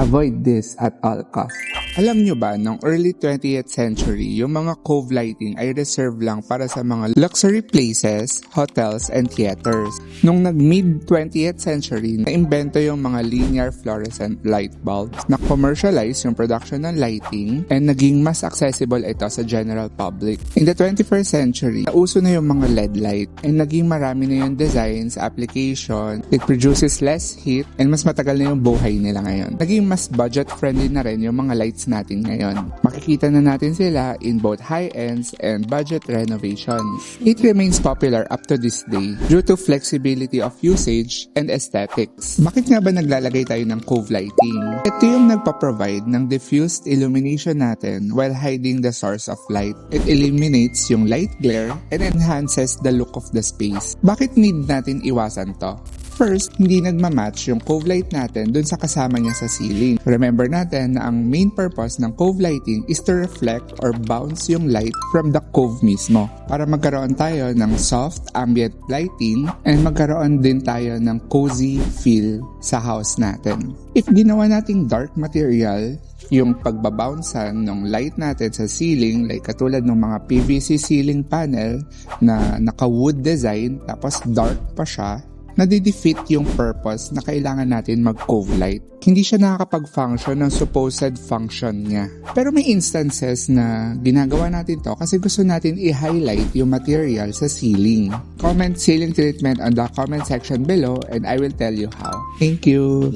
Avoid this at all costs. Alam nyo ba, noong early 20th century, yung mga cove lighting ay reserved lang para sa mga luxury places, hotels, and theaters. Nung nag-mid 20th century, naimbento yung mga linear fluorescent light bulbs na commercialize yung production ng lighting and naging mas accessible ito sa general public. In the 21st century, nauso na yung mga LED light and naging marami na yung designs, application, it produces less heat and mas matagal na yung buhay nila ngayon. Naging mas budget-friendly na rin yung mga lights natin ngayon. Makikita na natin sila in both high-ends and budget renovations. It remains popular up to this day due to flexibility of usage and aesthetics. Bakit nga ba naglalagay tayo ng cove lighting? Ito yung nagpa-provide ng diffused illumination natin while hiding the source of light. It eliminates yung light glare and enhances the look of the space. Bakit need natin iwasan to? First, hindi nagmamatch yung cove light natin dun sa kasama niya sa ceiling. Remember natin na ang main purpose ng cove lighting is to reflect or bounce yung light from the cove mismo para magkaroon tayo ng soft ambient lighting and magkaroon din tayo ng cozy feel sa house natin. If ginawa nating dark material, yung pagbabouncean ng light natin sa ceiling, like katulad ng mga PVC ceiling panel na naka-wood design tapos dark pa siya, nadidefeat yung purpose na kailangan natin mag-cove light. Hindi siya nakakapag-function ng supposed function niya. Pero may instances na ginagawa natin to kasi gusto natin i-highlight yung material sa ceiling. Comment ceiling treatment on the comment section below and I will tell you how. Thank you!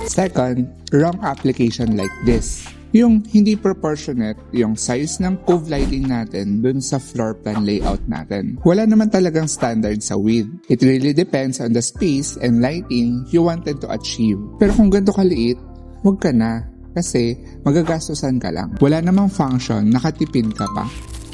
Second, wrong application like this. Yung hindi proportionate yung size ng cove lighting natin dun sa floor plan layout natin. Wala naman talagang standard sa width. It really depends on the space and lighting you wanted to achieve. Pero kung ganito kaliit, wag ka na. Kasi magagastusan ka lang. Wala namang function, nakatipid ka pa.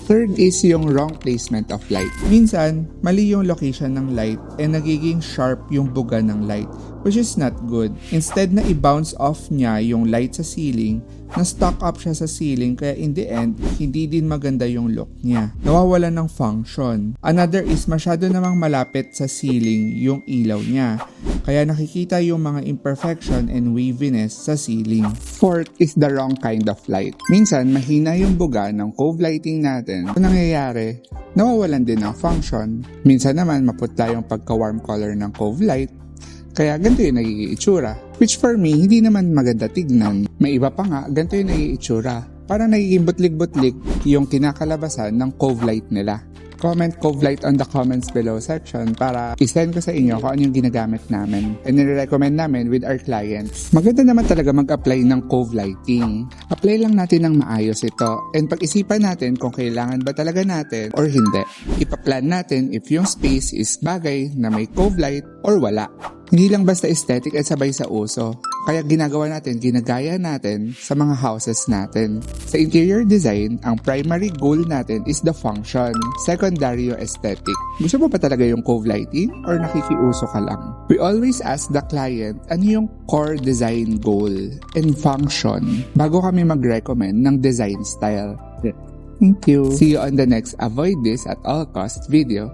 Third is yung wrong placement of light. Minsan, mali yung location ng light and nagiging sharp yung buga ng light, which is not good. Instead na i-bounce off niya yung light sa ceiling, na-stock up siya sa ceiling kaya in the end, hindi din maganda yung look niya. Nawawala ng function. Another is masyado namang malapit sa ceiling yung ilaw niya, kaya nakikita yung mga imperfection and waviness sa ceiling. Fourth is the wrong kind of light. Minsan, mahina yung buga ng cove lighting natin. Kung nangyayari, nawawalan din ng function. Minsan naman, maputla yung pagka-warm color ng cove light. Kaya ganito yung nagiging itsura. Which for me, hindi naman maganda tignan. May iba pa nga, ganito yung nagiging itsura. Parang nagiging butlig-butlig yung kinakalabasan ng cove light nila. Comment cove light on the comments below section para isend ko sa inyo kung ano yung ginagamit namin and nire-recommend namin with our clients. Maganda naman talaga mag-apply ng cove lighting. Apply lang natin ng maayos ito and pag-isipan natin kung kailangan ba talaga natin or hindi. Ipaplan natin if yung space is bagay na may cove light or wala. Hindi lang basta aesthetic at sabay sa uso. Kaya ginagawa natin, ginagaya natin sa mga houses natin. Sa interior design, ang primary goal natin is the function. Secondary yung aesthetic. Gusto mo ba talaga yung cove lighting or nakikiuso ka lang? We always ask the client ano yung core design goal and function bago kami mag-recommend ng design style. Thank you. See you on the next Avoid This at All Costs video.